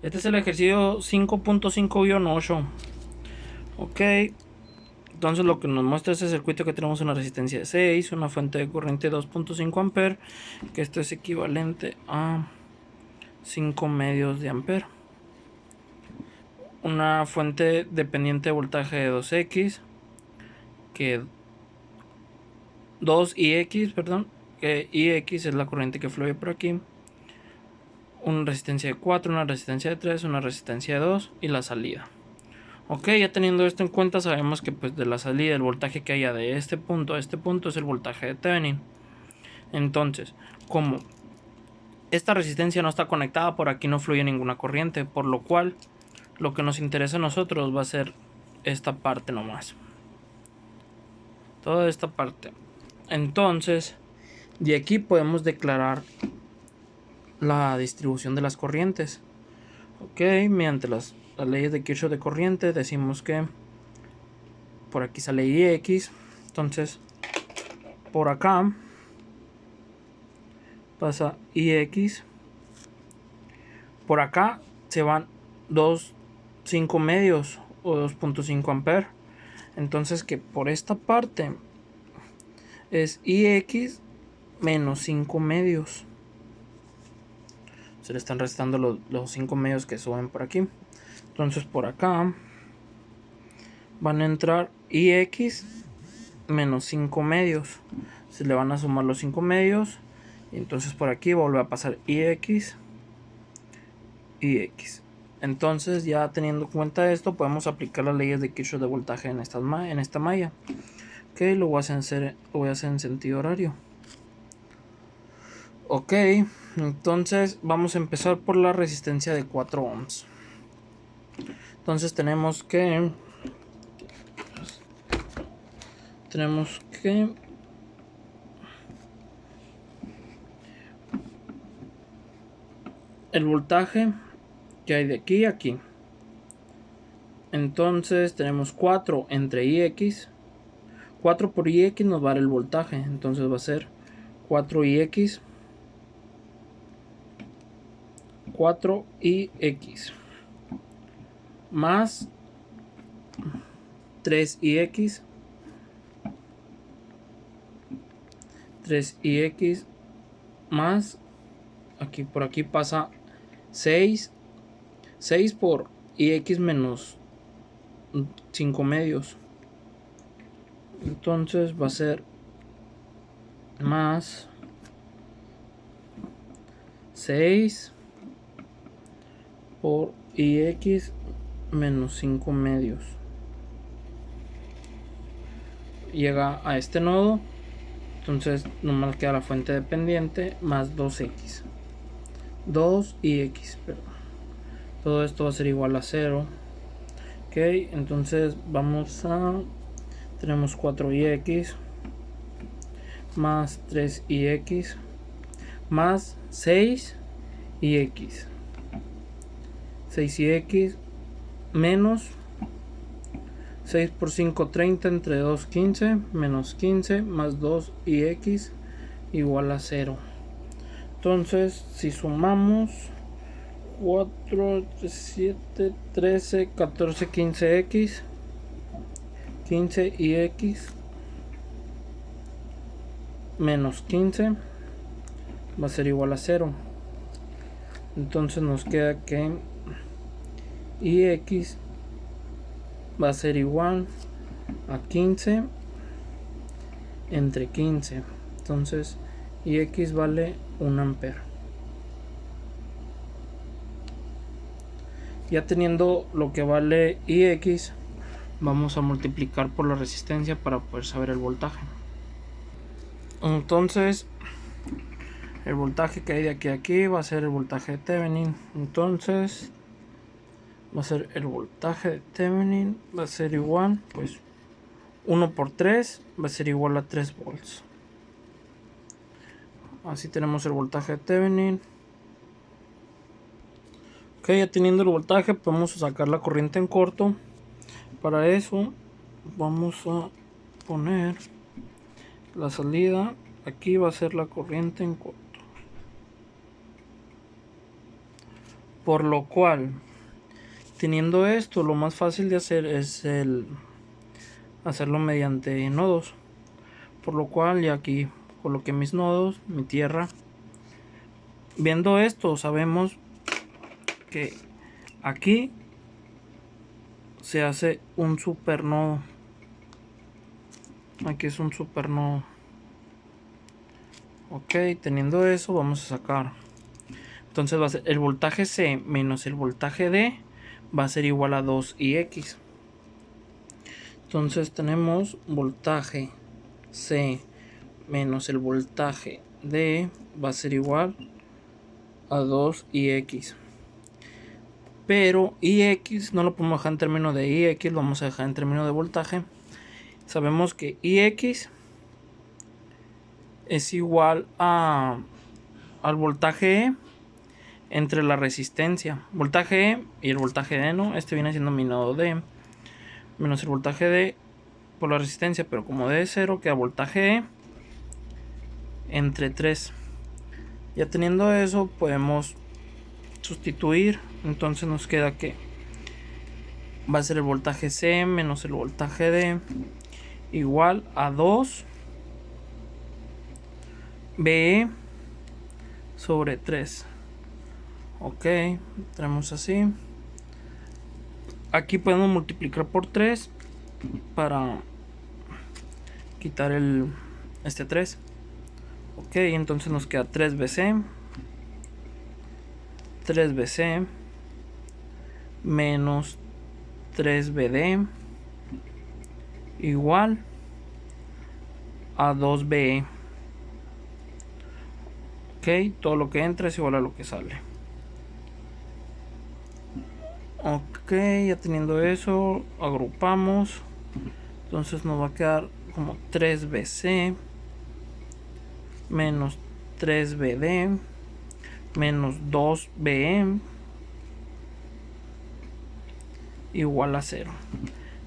Este es el ejercicio 5.5-8. Ok. Entonces lo que nos muestra este circuito que tenemos una resistencia de 6, una fuente de corriente de 2.5 amperes, que esto es equivalente a 5 medios de ampere. Una fuente dependiente de voltaje de 2x, que 2ix, perdón, que ix es la corriente que fluye por aquí. Una resistencia de 4, una resistencia de 3, una resistencia de 2 y la salida. Ok, ya teniendo esto en cuenta, sabemos que pues de la salida el voltaje que haya de este punto a este punto es el voltaje de Thevenin. Entonces, como esta resistencia no está conectada, por aquí no fluye ninguna corriente, por lo cual lo que nos interesa a nosotros va a ser esta parte nomás. Toda esta parte. Entonces, de aquí podemos declarar la distribución de las corrientes. Ok, mediante las leyes de Kirchhoff de corriente decimos que por aquí sale Ix. Entonces, por acá pasa Ix. Por acá se van 2,5 medios o 2.5 amperes. Entonces que por esta parte es Ix menos 5 medios. Se le están restando los 5 medios que suben por aquí. Entonces por acá van a entrar Ix menos 5 medios. Se le van a sumar los 5 medios. Y entonces por aquí vuelve a pasar Ix. Entonces, ya teniendo en cuenta esto, podemos aplicar las leyes de Kirchhoff de voltaje en esta malla. Ok, lo voy a hacer en sentido horario. Ok, entonces vamos a empezar por la resistencia de 4 ohms. Entonces tenemos que el voltaje que hay de aquí a aquí. Entonces tenemos 4 entre Ix. 4 por Ix nos va a dar el voltaje. Entonces va a ser 4Ix 4Ix más 3Ix 3Ix más, aquí por aquí pasa 6 por Ix menos 5 medios. Entonces va a ser más 6 por Ix menos 5 medios. Llega a este nodo. Entonces nomás queda la fuente dependiente más 2x. 2ix, perdón. Todo esto va a ser igual a 0. Ok, entonces vamos a... Tenemos 4ix más 3ix más 6ix. 6ix menos 6 por 5, 30 entre 2, 15 menos 15 más 2ix igual a 0. Entonces, si sumamos 4, 7, 13, 14, 15x, 15ix menos 15 va a ser igual a 0. Entonces nos queda que Ix va a ser igual a 15 entre 15. Entonces Ix vale 1 ampere. Ya teniendo lo que vale Ix, vamos a multiplicar por la resistencia para poder saber el voltaje. Entonces el voltaje que hay de aquí a aquí va a ser el voltaje de Thevenin. Entonces va a ser el voltaje de Thevenin, va a ser igual, pues 1 por 3 va a ser igual a 3 volts. Así tenemos el voltaje de Thevenin. Ok, ya teniendo el voltaje podemos sacar la corriente en corto. Para eso vamos a poner la salida. Aquí va a ser la corriente en corto. Por lo cual, teniendo esto, lo más fácil de hacer es hacerlo mediante nodos. Por lo cual, ya aquí coloqué mis nodos, mi tierra. Viendo esto, sabemos que aquí se hace un supernodo. Aquí es un supernodo. Ok, teniendo eso, vamos a sacar. Entonces va a ser el voltaje C menos el voltaje D va a ser igual a 2IX. Entonces tenemos voltaje C menos el voltaje D va a ser igual a 2IX. Pero IX no lo podemos dejar en términos de IX, lo vamos a dejar en términos de voltaje. Sabemos que IX es igual al voltaje E entre la resistencia. Voltaje E y el voltaje D, ¿no? Este viene siendo mi nodo D menos el voltaje D por la resistencia, pero como D es 0, queda voltaje E entre 3. Ya teniendo eso, podemos sustituir. Entonces nos queda que va a ser el voltaje C menos el voltaje D igual a 2 BE sobre 3. Ok, tenemos así. Aquí podemos multiplicar por 3 para quitar este 3. Ok, entonces nos queda 3BC menos 3BD igual a 2BE. Ok, todo lo que entra es igual a lo que sale. Ok, ya teniendo eso, agrupamos. Entonces nos va a quedar como 3BC menos 3BD menos 2BE igual a 0.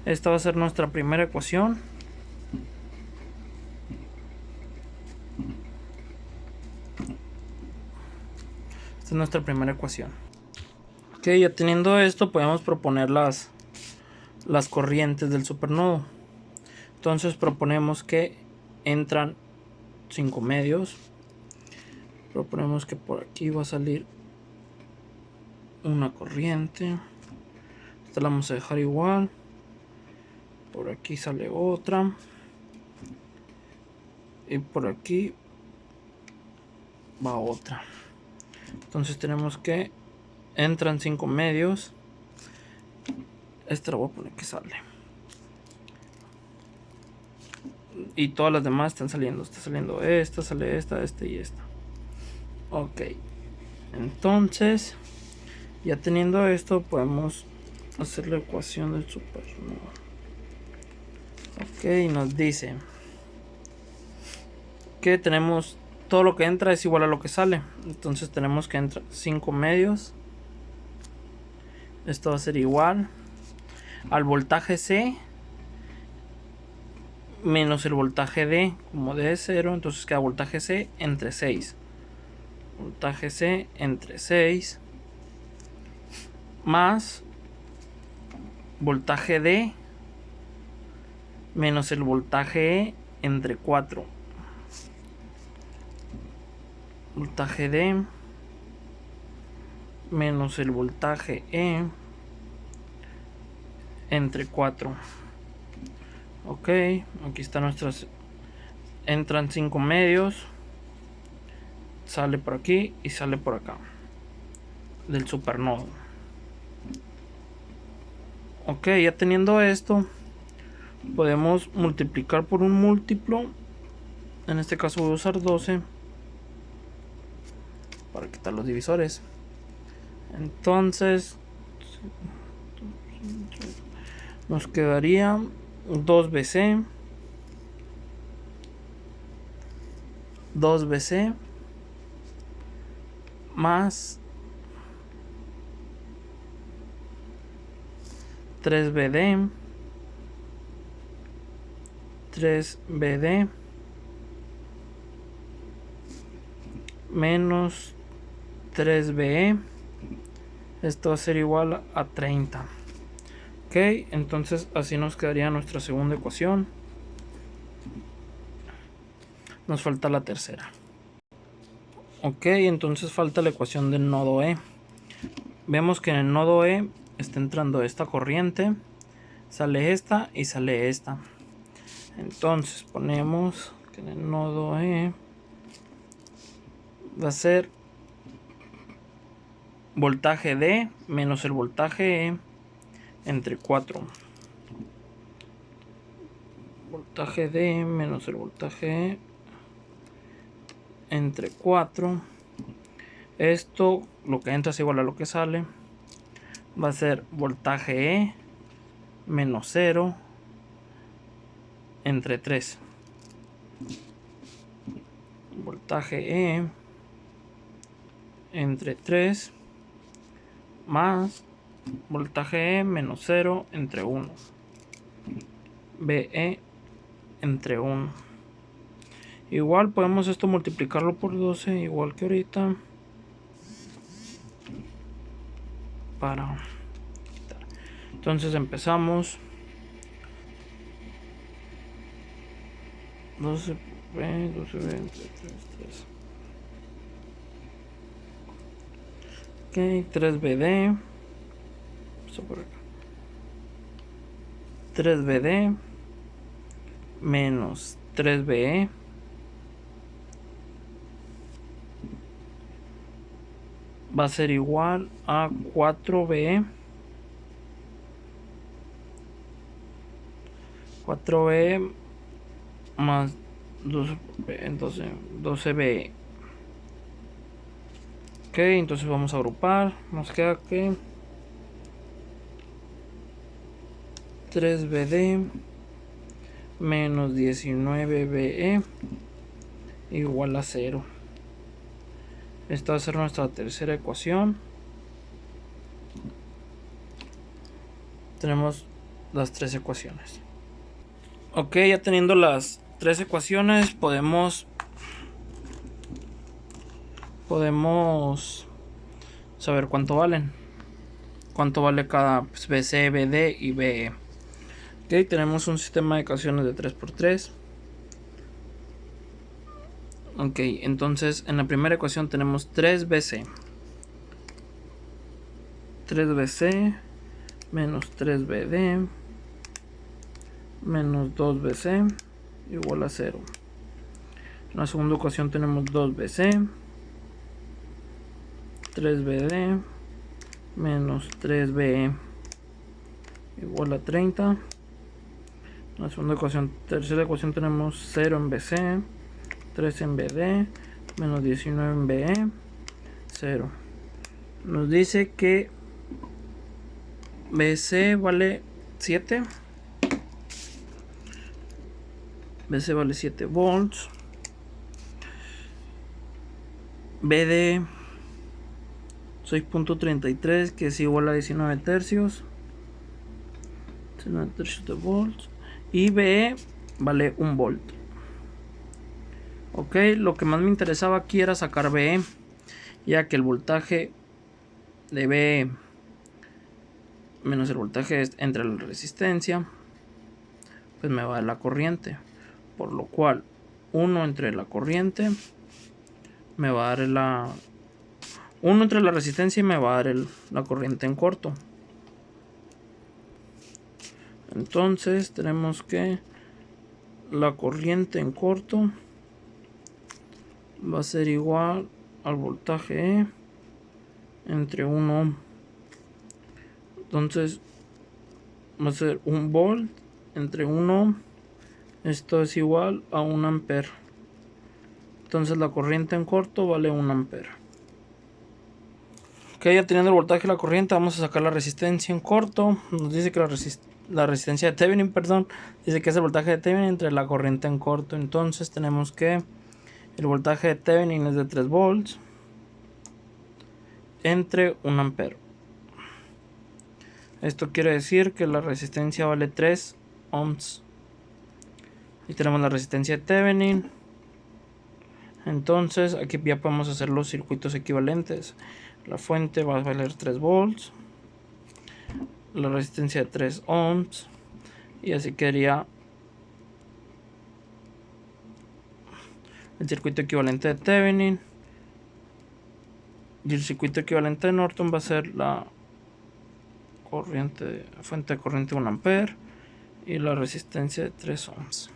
Esta va a ser nuestra primera ecuación. Esta es nuestra primera ecuación. Ok, ya teniendo esto, podemos proponer las corrientes del supernodo. Entonces proponemos que entran 5 medios. Proponemos que por aquí va a salir una corriente. Esta la vamos a dejar igual. Por aquí sale otra. Y por aquí va otra. Entonces tenemos que entran 5 medios. Esta la voy a poner que sale. Y todas las demás están saliendo. Está saliendo esta, sale esta, y esta. Ok. Entonces, ya teniendo esto, podemos hacer la ecuación del supernodo. Ok, nos dice que tenemos todo lo que entra es igual a lo que sale. Entonces tenemos que entrar 5 medios. Esto va a ser igual al voltaje C menos el voltaje D. Como D es 0, entonces queda voltaje C entre 6. Voltaje C entre 6 más voltaje D menos el voltaje E entre 4. Voltaje D menos el voltaje E entre 4. Ok, aquí están nuestras. Entran 5 medios. Sale por aquí y sale por acá del supernodo. Ok, ya teniendo esto, podemos multiplicar por un múltiplo. En este caso voy a usar 12 para quitar los divisores. Entonces nos quedaría 2BC más 3BD menos 3BE Esto va a ser igual a 30. Ok, entonces así nos quedaría nuestra segunda ecuación. Nos falta la tercera. Ok, entonces falta la ecuación del nodo E. Vemos que en el nodo E está entrando esta corriente, sale esta y sale esta. Entonces ponemos que en el nodo E va a ser voltaje D menos el voltaje E entre 4. Voltaje D menos el voltaje E entre 4. Esto, lo que entra es igual a lo que sale. Va a ser voltaje E menos 0 entre 3. Voltaje E entre 3 más voltaje E menos 0 entre 1. BE entre 1. Igual podemos esto multiplicarlo por 12, igual que ahorita. Para entonces empezamos 12B entre 3. Ok, 3BD. 3BD menos 3BE va a ser igual a 4BE. 4BE más 12BE. Ok, entonces vamos a agrupar. Nos queda que 3BD menos 19BE igual a 0. Esta va a ser nuestra tercera ecuación. Tenemos las tres ecuaciones. Ok, ya teniendo las tres ecuaciones podemos saber cuánto valen. Cuánto vale cada BC, BD y BE. Ok, tenemos un sistema de ecuaciones de 3×3. Ok, entonces en la primera ecuación tenemos 3BC. 3BC menos 3BD menos 2BC igual a 0. En la segunda ecuación tenemos 2BC 3BD menos 3BE igual a 30. En la segunda ecuación, tercera ecuación tenemos 0 en BC, 3 en BD, menos 19 en BE, 0. Nos dice que BC vale 7. BC vale 7 volts. BD 6.33, que es igual a 19 tercios. 19 tercios de volts. Y BE vale 1 volt. Ok, lo que más me interesaba aquí era sacar BE, ya que el voltaje de BE menos el voltaje entre la resistencia, pues me va a dar la corriente. Por lo cual 1 entre la corriente me va a dar 1 entre la resistencia y me va a dar la corriente en corto. Entonces tenemos que la corriente en corto va a ser igual al voltaje E entre 1 ohm. Entonces va a ser 1 volt entre 1 ohm. Esto es igual a 1 ampere. Entonces la corriente en corto vale 1 ampere. Ok, ya teniendo el voltaje y la corriente, vamos a sacar la resistencia en corto. Nos dice que la resistencia de Thevenin, dice que es el voltaje de Thevenin entre la corriente en corto. Entonces tenemos que el voltaje de Thevenin es de 3 volts entre 1 ampere. Esto quiere decir que la resistencia vale 3 ohms. Y tenemos la resistencia de Thevenin Entonces aquí ya podemos hacer los circuitos equivalentes. La fuente va a valer 3 volts, la resistencia de 3 ohms, y así quedaría el circuito equivalente de Thevenin. Y el circuito equivalente de Norton va a ser la fuente de corriente 1 ampere y la resistencia de 3 ohms.